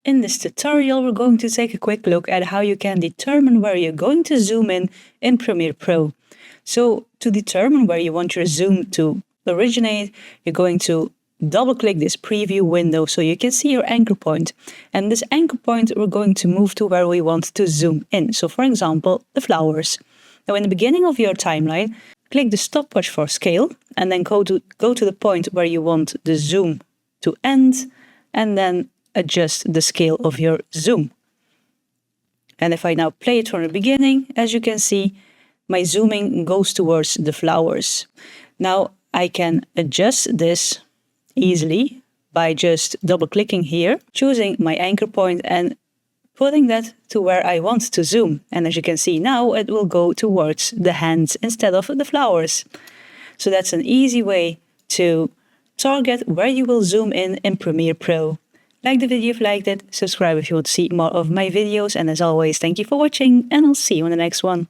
In this tutorial, we're going to take a quick look at how you can determine where you're going to zoom in Premiere Pro. So to determine where you want your zoom to originate, you're going to double-click this preview window so you can see your anchor point. And this anchor point, we're going to move to where we want to zoom in. So for example, the flowers. Now in the beginning of your timeline, click the stopwatch for scale and then go to the point where you want the zoom to end, and then adjust the scale of your zoom. And if I now play it from the beginning, as you can see, my zooming goes towards the flowers. Now I can adjust this easily by just double-clicking here, choosing my anchor point and putting that to where I want to zoom. And as you can see now, it will go towards the hands instead of the flowers. So that's an easy way to target where you will zoom in Premiere Pro. Like the video if you liked it, subscribe if you want to see more of my videos, and as always, thank you for watching, and I'll see you in the next one.